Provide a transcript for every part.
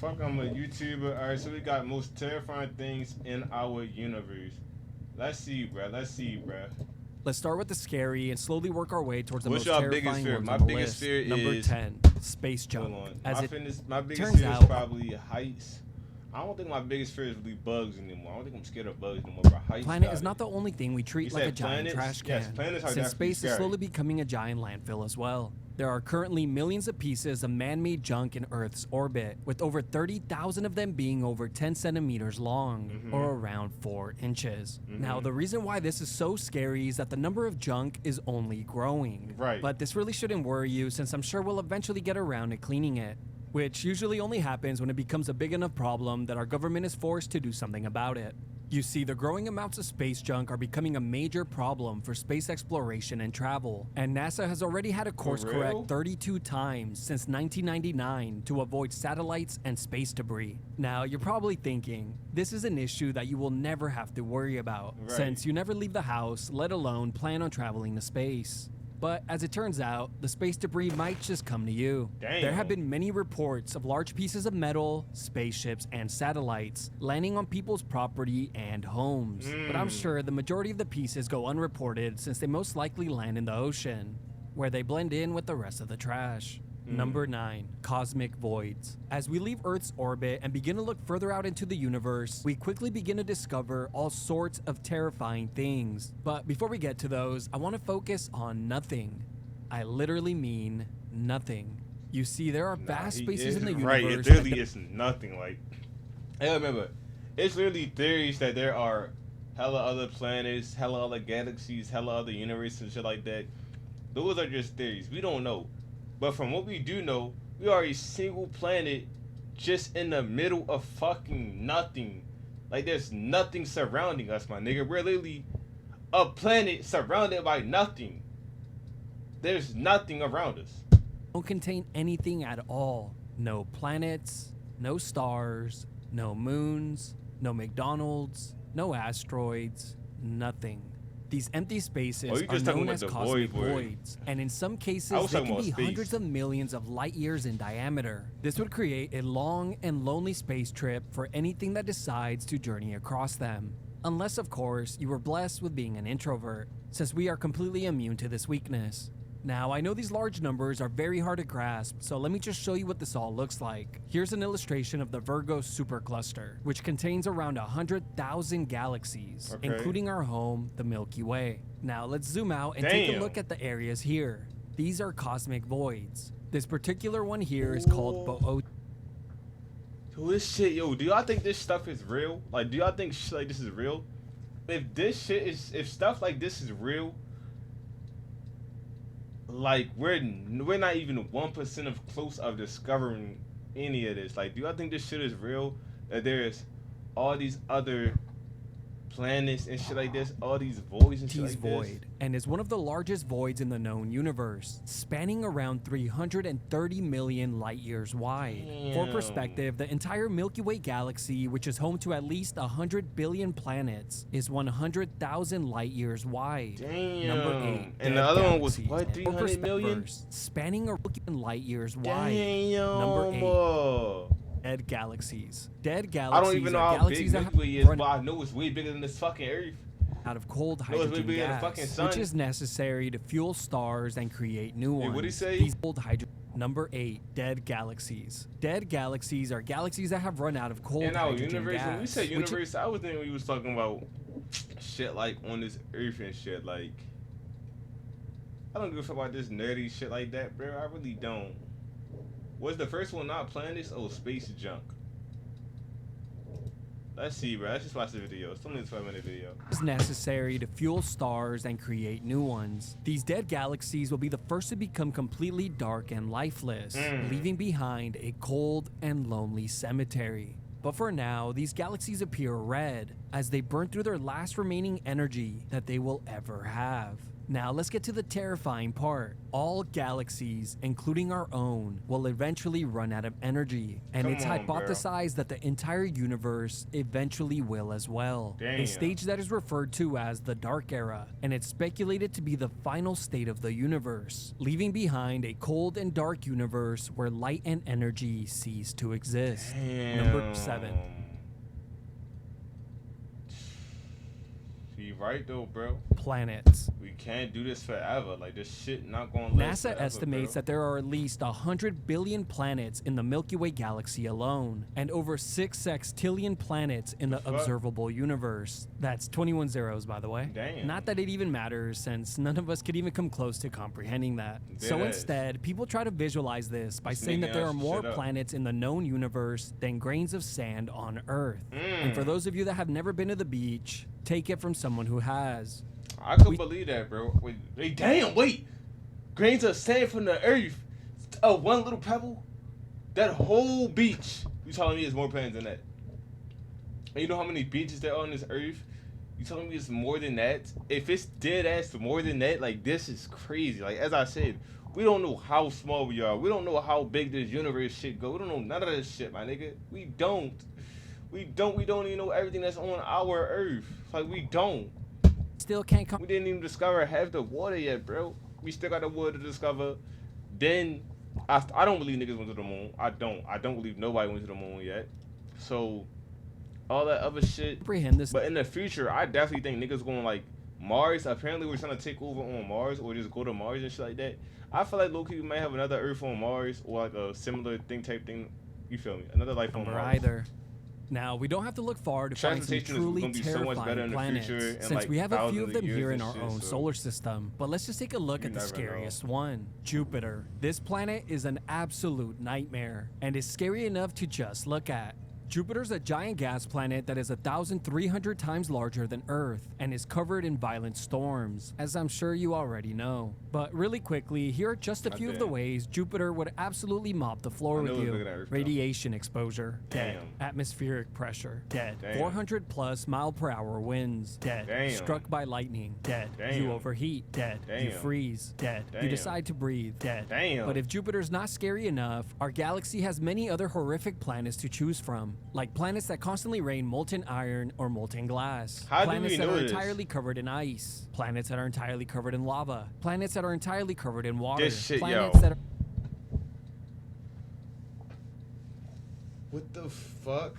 fuck, I'm a YouTuber. Alright, so we got most terrifying things in our universe. Let's see, bruh. Let's see, bruh. Let's start with the scary and slowly work our way towards the What's most your biggest terrifying fear? ones My on the biggest list. fear Number is 10, space junk. hold on. As My biggest turns fear is out, probably heights. I don't think my biggest fear is really bugs anymore. I don't think I'm scared of bugs anymore, bro. Heights. planet is not the only thing we treat You like a said giant planets? trash Yes, can, planets are since definitely space is scary. slowly becoming a giant landfill as well. There are currently millions of pieces of man-made junk in Earth's orbit, with over 30,000 of them being over 10 centimeters long, or around 4 inches. Now, the reason why this is so scary is that the number of junk is only growing. Right. But this really shouldn't worry you, since I'm sure we'll eventually get around to cleaning it, which usually only happens when it becomes a big enough problem that our government is forced to do something about it. You see, the growing amounts of space junk are becoming a major problem for space exploration and travel, and NASA has already had to course real? correct 32 times since 1999 to avoid satellites and space debris. Now, you're probably thinking, this is an issue that you will never have to worry about, Right. since you never leave the house, let alone plan on traveling to space. But as it turns out, the space debris might just come to you. There have Damn. been many reports of large pieces of metal, spaceships, and satellites landing on people's property and homes. But I'm sure the majority of the pieces go unreported since they most likely land in the ocean, where they blend in with the rest of the trash. Number 9, cosmic voids. As we leave Earth's orbit and begin to look further out into the universe, we quickly begin to discover all sorts of terrifying things. But before we get to those, I want to focus on nothing. I literally mean nothing. You see, there are vast He spaces is in the right. universe. It literally is nothing. Like, I remember, it's literally theories that there are hella other planets, hella other galaxies, hella other universes and shit like that. Those are just theories. We don't know. But from what we do know, we are a single planet just in the middle of fucking nothing. Like, there's nothing surrounding us, my nigga. We're literally a planet surrounded by nothing. There's nothing around us. Don't contain anything at all. No planets, no stars, no moons, no McDonald's, no asteroids, nothing. These empty spaces Oh, you are just talking known about as the cosmic void. voids, and in some I cases was they talking can about be space. hundreds of millions of light years in diameter. This would create a long and lonely space trip for anything that decides to journey across them. Unless, of course, you were blessed with being an introvert, since we are completely immune to this weakness. Now, I know these large numbers are very hard to grasp, so let me just show you what this all looks like. Here's an illustration of the Virgo supercluster, which contains around 100,000 galaxies, Okay. including our home, the Milky Way. Now, let's zoom out and take a Damn. look at the areas here. These are cosmic voids. This particular one here is called Boötes. Yo, this shit, yo, do y'all think this stuff is real? Like, do y'all think shit like this is real? If stuff like this is real, like, we're not even 1% of close of discovering any of this. Like, do y'all think this shit is real? That there's all these other planets and shit like this, all these voids and shit like void, and is one of the largest voids in the known universe, spanning around 330 million light years wide. For Damn. perspective, the entire Milky Way galaxy, which is home to at least 100 billion planets, is 100,000 light years wide. Damn. Number 8. And dead the other one was, galaxies. what, For 300 million? perspectivers, spanning a billion light years wide. Damn. Number 8. Bro. Dead galaxies. Dead I galaxies don't even know are how galaxies big that Milky Way have is, run but I know it's way bigger than this fucking Earth. out of cold No, it's way hydrogen bigger than the gas, fucking sun. which is necessary to fuel stars and create new ones. what'd he say? These cold hydrogen. Number 8, dead galaxies. Dead galaxies are galaxies that have run out of cold In our hydrogen universe, gas. when we say which- universe, I was thinking we was talking about shit like on this Earth and shit. Like, I don't give a fuck about this nerdy shit like that, bro. I really don't. Was the first one not planets? Oh, space junk. Let's see, bro. Let's just watch the video. It's only a 12-minute video. is necessary to fuel stars and create new ones. These dead galaxies will be the first to become completely dark and lifeless, leaving behind a cold and lonely cemetery. But for now, these galaxies appear red as they burn through their last remaining energy that they will ever have. Now let's get to the terrifying part. All galaxies, including our own, will eventually run out of energy, and Come it's on, bro. hypothesized that the entire universe eventually will as well. A Damn. stage that is referred to as the Dark Era, and it's speculated to be the final state of the universe, leaving behind a cold and dark universe where light and energy cease to exist. Number 7. You right though, bro. Planets. We can't do this forever. Like this shit not gonna last NASA forever, estimates bro. that there are at least 100 billion planets in the Milky Way galaxy alone, and over 6 sextillion planets in the Fuck. observable universe. That's 21 zeros, by the way. Damn. Not that it even matters, since none of us could even come close to comprehending that. So Deadass. instead, people try to visualize this by Just saying that making there us are more shut up. planets in the known universe than grains of sand on Earth. And for Mm. those of you that have never been to the beach, take it from someone who has. I could believe that, bro. Wait, damn, wait. Grains of sand from the earth. One little pebble. That whole beach. You telling me there's more planets than that? And you know how many beaches there are on this earth? You telling me it's more than that? If it's dead ass more than that, like this is crazy. Like as I said, we don't know how small we are. We don't know how big this universe shit go. We don't know none of this shit, my nigga. We don't even know everything that's on our earth. Like we don't. Still can't come. We didn't even discover half the water yet, bro. We still got the water to discover. Then, I don't believe niggas went to the moon. I don't believe nobody went to the moon yet. So, all that other shit. Comprehend this. But in the future, I definitely think niggas going like Mars. Apparently, we're trying to take over on Mars or just go to Mars and shit like that. I feel like low-key we might have another Earth on Mars or like a similar type thing. You feel me? Another life on Or Mars. either. Now, we don't have to look far to find some Transportation is truly gonna be so much better in terrifying the planets, future and, since like, we have a few thousands of of them years here in and our shit, own so solar system. But let's just take a look you at the never know. scariest one, Jupiter. This planet is an absolute nightmare, and is scary enough to just look at. Jupiter's a giant gas planet that is 1,300 times larger than Earth and is covered in violent storms, as I'm sure you already know. But really quickly, here are just a few of the Goddamn. ways Jupiter would absolutely mop the floor I with know it's you. bigger than Earth, though. Radiation exposure, dead. Damn. Atmospheric pressure, dead. Damn. 400 plus mile per hour winds, dead. Damn. Struck by lightning, dead. Damn. You overheat, dead. You Damn. freeze, dead. You Damn. decide to breathe, dead. Damn. But if Jupiter's not scary enough, our galaxy has many other horrific planets to choose from, like planets that constantly rain molten iron or molten glass. How do planets we that know are this? entirely covered in ice. Planets that are entirely covered in lava. Planets that are entirely covered in water. This shit, planets yo. that are What the fuck?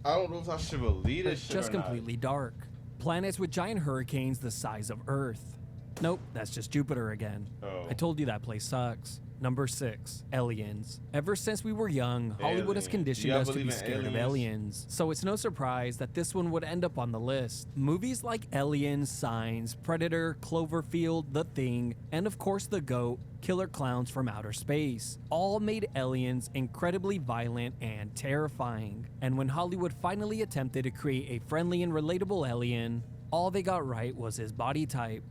I don't know if I should believe this shit just or not. completely dark. Planets with giant hurricanes the size of Earth. Nope, that's just Jupiter again. Oh. I told you that place sucks. Number 6, aliens. Ever since we were young, Hollywood has Aliens. conditioned Y'all us to be believe in scared of aliens? aliens. So it's no surprise that this one would end up on the list. Movies like Aliens, Signs, Predator, Cloverfield, The Thing, and of course The GOAT, Killer Clowns from Outer Space, all made aliens incredibly violent and terrifying. And when Hollywood finally attempted to create a friendly and relatable alien, all they got right was his body type.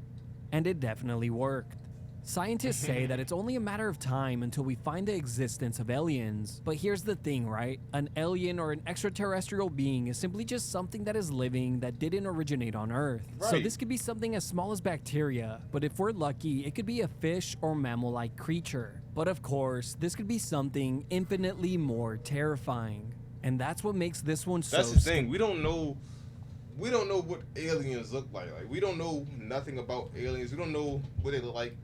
And it definitely worked. Scientists say that it's only a matter of time until we find the existence of aliens. But here's the thing, right? An alien or an extraterrestrial being is simply just something that is living that didn't originate on Earth. So Right. this could be something as small as bacteria, but if we're lucky, it could be a fish or mammal-like creature. But of course, this could be something infinitely more terrifying. And that's what makes this one so That's the thing. We don't know what aliens look like. Like we don't know nothing about aliens. We don't know what they look like.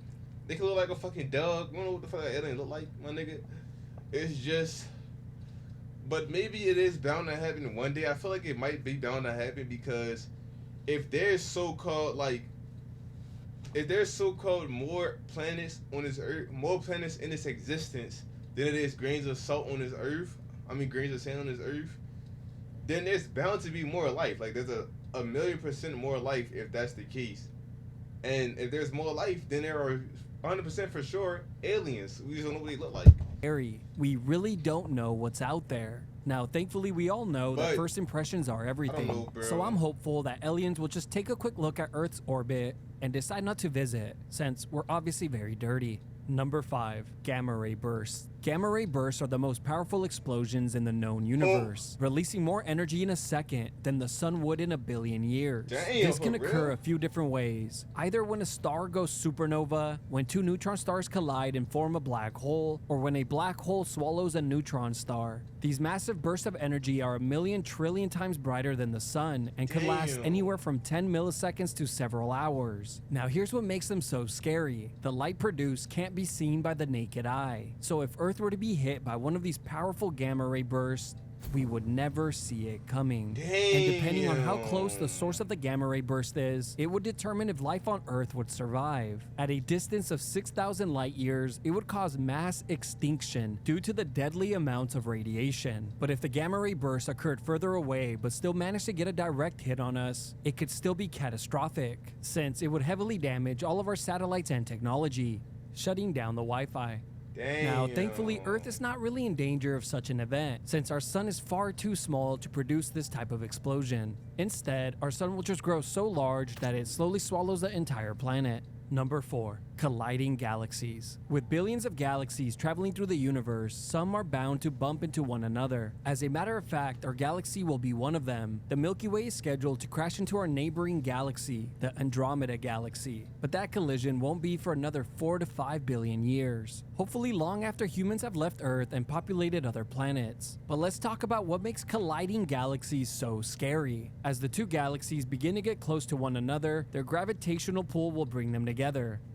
They could look like a fucking dog. We don't know what the fuck that alien look like, my nigga. It's just, but maybe it is bound to happen one day. I feel like it might be bound to happen because if there's so-called more planets on this earth, more planets in this existence than it is grains of salt on this earth. I mean grains of sand on this earth. Then there's bound to be more life. Like there's a 1,000,000% more life if that's the case. And if there's more life, then there are 100% for sure aliens. We just don't know what they look like. scary. We really don't know what's out there. Now, thankfully, we all know that But first impressions are everything. know, bro. So I'm hopeful that aliens will just take a quick look at Earth's orbit and decide not to visit, since we're obviously very dirty. Number 5, gamma ray bursts. Gamma ray bursts are the most powerful explosions in the known universe, releasing more energy in a second than the sun would in a billion years. Damn, This can for occur real? a few different ways. Either when a star goes supernova, when two neutron stars collide and form a black hole, or when a black hole swallows a neutron star. These massive bursts of energy are a million trillion times brighter than the sun and could last Damn. anywhere from 10 milliseconds to several hours. Now here's what makes them so scary. The light produced can't be seen by the naked eye. So if Earth were to be hit by one of these powerful gamma ray bursts, we would never see it coming. And depending on how close the source of the gamma ray burst is, it would determine if life on Earth would survive. At a distance of 6,000 light years, it would cause mass extinction due to the deadly amounts of radiation. But if the gamma ray burst occurred further away but still managed to get a direct hit on us, it could still be catastrophic, since it would heavily damage all of our satellites and technology, shutting down the Wi-Fi. Now, thankfully, Earth is not really in danger of such an event, since our sun is far too small to produce this type of explosion. Instead, our sun will just grow so large that it slowly swallows the entire planet. Number 4. Colliding galaxies. With billions of galaxies traveling through the universe, some are bound to bump into one another. As a matter of fact, our galaxy will be one of them. The Milky Way is scheduled to crash into our neighboring galaxy, the Andromeda Galaxy. But that collision won't be for another 4 to 5 billion years. Hopefully long after humans have left Earth and populated other planets. But let's talk about what makes colliding galaxies so scary. As the two galaxies begin to get close to one another, their gravitational pull will bring them together.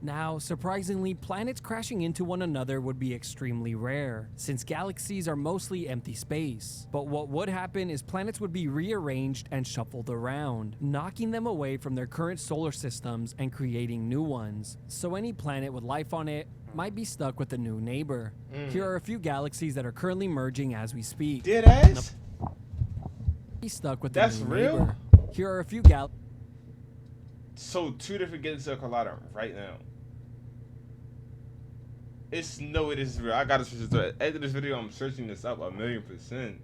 Now, surprisingly, planets crashing into one another would be extremely rare, since galaxies are mostly empty space. But what would happen is planets would be rearranged and shuffled around, knocking them away from their current solar systems and creating new ones. So any planet with life on it might be stuck with a new neighbor. Here are a few galaxies that are currently merging as we speak. Dead ass? Be stuck with That's a new real? neighbor. Here are a few galaxies. So 2 different galaxies are colliding right now. It's no, it is real. I gotta search this. After this video, I'm searching this up 1,000,000%.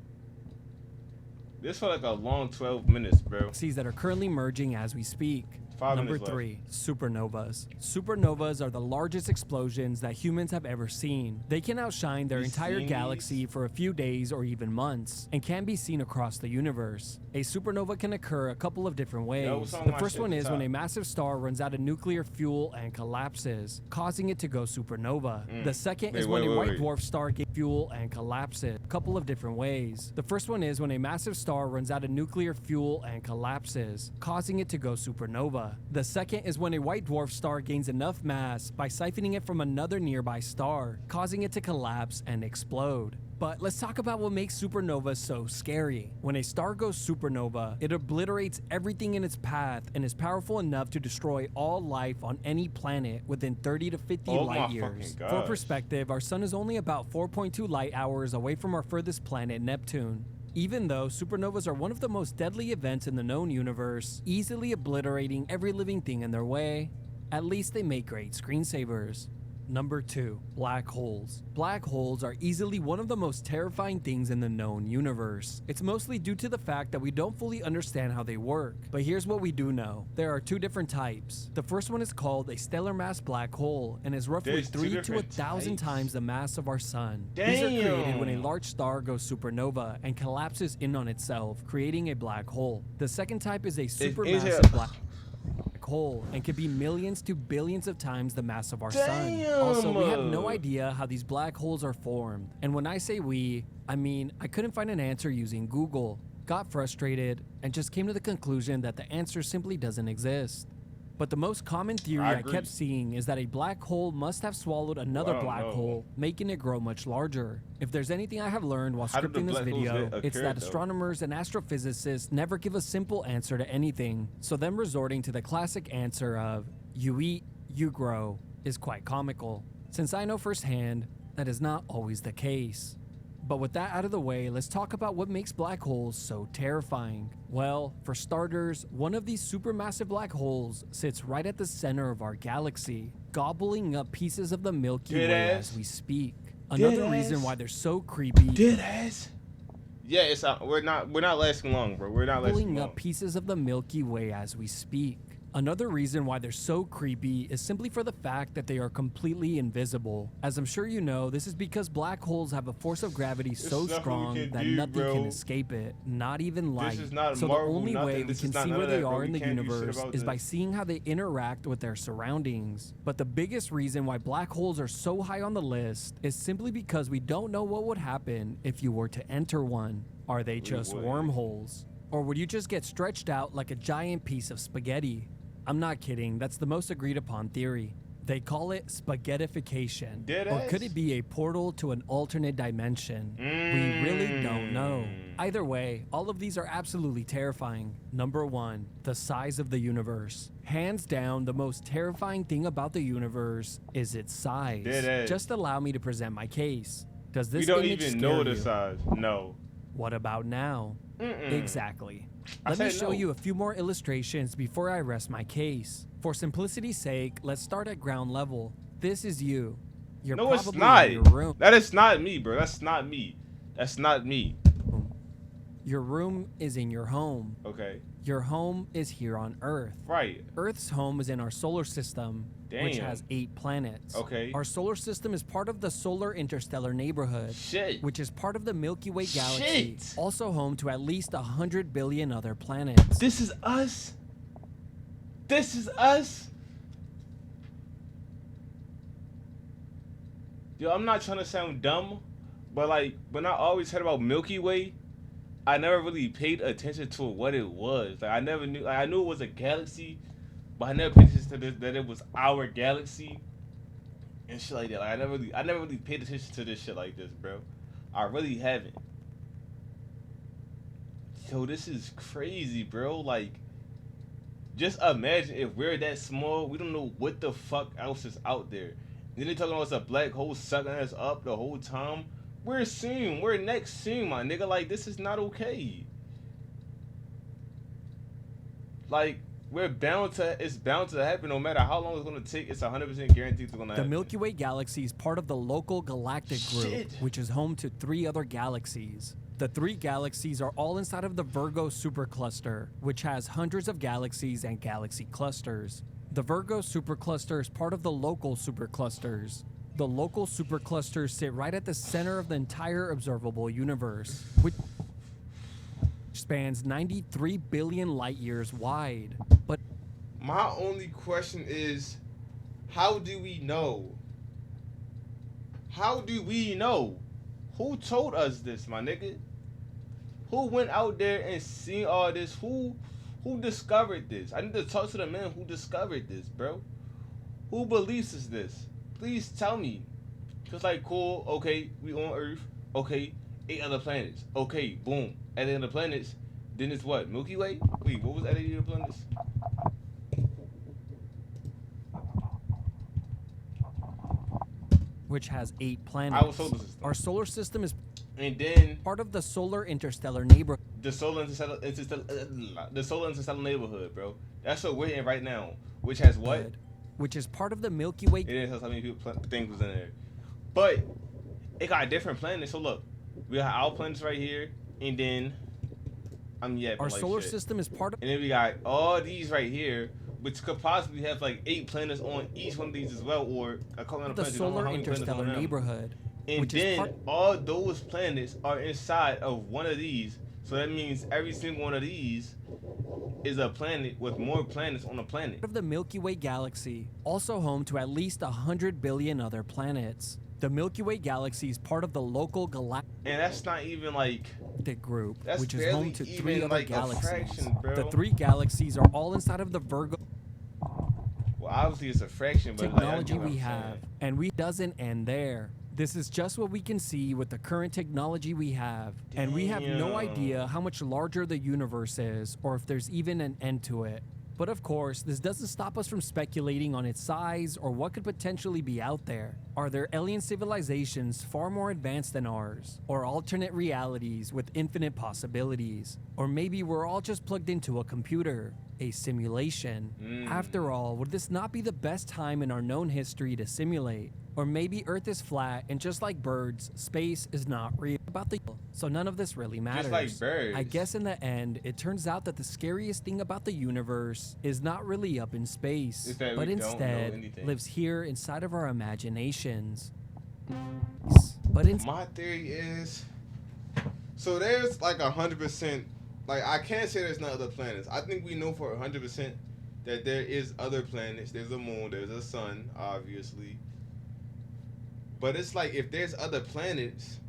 This felt like a long 12 minutes, bro. That are currently merging as we speak. 5 Number minutes left. 3, supernovas. Supernovas are the largest explosions that humans have ever seen. They can outshine their You entire seen galaxy these? for a few days or even months, and can be seen across the universe. A supernova can occur a couple of different ways. what's on The my first shit one at is the when a top? massive star runs out of nuclear fuel and collapses, causing it to go supernova. The second is when a white dwarf star gains fuel and collapses. A couple of different ways. The first one is when a massive star runs out of nuclear fuel and collapses, causing it to go supernova. The second is when a white dwarf star gains enough mass by siphoning it from another nearby star, causing it to collapse and explode. But let's talk about what makes supernovas so scary. When a star goes supernova, it obliterates everything in its path and is powerful enough to destroy all life on any planet within 30 to 50 Oh light my years. fucking For gosh. perspective, our sun is only about 4.2 light hours away from our furthest planet, Neptune. Even though supernovas are one of the most deadly events in the known universe, easily obliterating every living thing in their way, at least they make great screensavers. Number 2, black holes. Black holes are easily one of the most terrifying things in the known universe. It's mostly due to the fact that we don't fully understand how they work. But here's what we do know. There are 2 different types. The first one is called a stellar mass black hole and is roughly There's 2 3 to different 1,000 types? times the mass of our sun. These are created when a Damn. large star goes supernova and collapses in on itself, creating a black hole. The second type is a supermassive black hole and can be millions to billions of times the mass of our sun. Also, we have no idea how these black holes are formed. And when I say we, I mean I couldn't find an answer using Google, got frustrated, and just came to the conclusion that the answer simply doesn't exist. But the most common theory I agree. kept seeing is that a black hole must have swallowed another Well, I don't black know. hole, making it grow much larger. If there's anything I have learned while How did the scripting this black holes video, get it's occurred, that though? astronomers and astrophysicists never give a simple answer to anything, so them resorting to the classic answer of, you eat, you grow, is quite comical, since I know firsthand that is not always the case. But with that out of the way, let's talk about what makes black holes so terrifying. Well, for starters, one of these supermassive black holes sits right at the center of our galaxy, gobbling up pieces of the Milky Way Deadass? as we speak. Another reason Deadass? why they're so creepy, Dead ass? Yeah, it's we're not lasting long, bro. We're not lasting gobbling long. up pieces of the Milky Way as we speak. Another reason why they're so creepy is simply for the fact that they are completely invisible. As I'm sure you know, this is because black holes have a force of gravity so nothing we strong can that do, nothing bro. can escape it, not even light. is not So Marvel, the only nothing. way we This can is not see none where of they that, bro. are We in the can't do shit universe about is by this. seeing how they interact with their surroundings. But the biggest reason why black holes are so high on the list is simply because we don't know what would happen if you were to enter one. Are they just wouldn't. wormholes? Or would you just get stretched out like a giant piece of spaghetti? I'm not kidding, that's the most agreed upon theory. They call it spaghettification. Dead Or ass? could it be a portal to an alternate dimension? We really don't know. Either way, all of these are absolutely terrifying. Number 1, the size of the universe. Hands down, the most terrifying thing about the universe is its size. Dead ass. Just allow me to present my case. Does this We don't image even scare know the you? size. No. What about now? Mm-mm. Exactly. I Let me said show no. you a few more illustrations before I rest my case. For simplicity's sake, let's start at ground level. This is you. You're No, probably it's not. in your room. That is not me, bro. That's not me. That's not me. Your room is in your home. Okay. Your home is here on Earth. Right. Earth's home is in our solar system, which Damn. has 8 planets. Okay. Our solar system is part of the solar interstellar neighborhood, Shit. which is part of the Milky Way galaxy, Shit. also home to at least 100 billion other planets. This is us. This is us. Yo, I'm not trying to sound dumb, but like when I always heard about Milky Way, I never really paid attention to what it was. Like I never knew. Like, I knew it was a galaxy, but I never paid attention to this, that it was our galaxy and shit like that. Like I never really paid attention to this shit like this, bro. I really haven't. Yo, this is crazy, bro. Like, just imagine if we're that small, we don't know what the fuck else is out there. Then they talking about it's a black hole sucking us up the whole time. We're soon. We're next soon, my nigga. Like, this is not okay. Like, it's bound to happen no matter how long it's gonna take. It's 100% guaranteed it's gonna The happen. Milky Way galaxy is part of the local galactic group, Shit. which is home to 3 other galaxies. The 3 galaxies are all inside of the Virgo supercluster, which has hundreds of galaxies and galaxy clusters. The Virgo supercluster is part of the local superclusters. The local superclusters sit right at the center of the entire observable universe, which spans 93 billion light years wide. But My only question is, how do we know? How do we know? Who told us this, my nigga? Who went out there and seen all this? Who discovered this? I need to talk to the man who discovered this, bro. Who believes is this? Please tell me. Cause like, cool, okay, we on Earth, okay, 8 other planets, okay, boom. At the end of the planets, then it's what? Milky Way? Wait, what was at the end of the planets? which has 8 planets. Our solar system. Our solar system is And then part of the solar interstellar neighborhood. the solar interstellar neighborhood, bro. That's what we're in right now. Which has what? Which is part of the Milky Way. It didn't tell us how many things was in there. But it got different planets. So look, we got our planets right here, and then Our solar system is part of And then we got all these right here, which could possibly have like 8 planets on each one of these as well, or a couple of the planets. You don't know solar how many planets interstellar on them. neighborhood. And which is then part all those planets are inside of one of these. So that means every single one of these is a planet with more planets on the planet. of the Milky Way galaxy, also home to at least 100 billion other planets. The Milky Way galaxy is part of the local galactic And that's not even like group, That's which is barely home to 3 even, other like, a galaxies. fraction, bro. The 3 galaxies are all inside of the Virgo well, obviously it's a fraction, but technology like, I get what we I'm have, saying. and we doesn't end there. This is just what we can see with the current technology we have, and we have no Damn. idea how much larger the universe is or if there's even an end to it. But of course, this doesn't stop us from speculating on its size or what could potentially be out there. Are there alien civilizations far more advanced than ours? Or alternate realities with infinite possibilities? Or maybe we're all just plugged into a computer? a simulation. After all, would this not be the best time in our known history to simulate? Or maybe Earth is flat and just like birds, space is not real. So none of this really matters. Just like birds. I guess in the end, it turns out that the scariest thing about the universe is not really up in space, Is that but we don't know instead anything. lives here inside of our imaginations. But My theory is, so there's like 100%, like I can't say there's not other planets. I think we know for 100% that there is other planets. There's a moon, there's a sun, obviously. But it's like if there's other planets,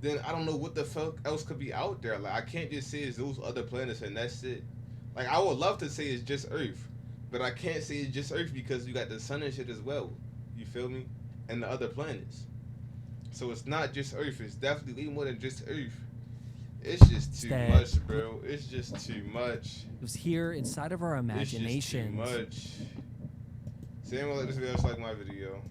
then I don't know what the fuck else could be out there. Like I can't just say it's those other planets and that's it. Like I would love to say it's just Earth, but I can't say it's just Earth because you got the sun and shit as well. You feel me? And the other planets. So it's not just Earth. It's definitely way more than just Earth. It's just too much, bro. It's just too much. Lives here inside of our imaginations. It's just too much. Same way like this video, like my video.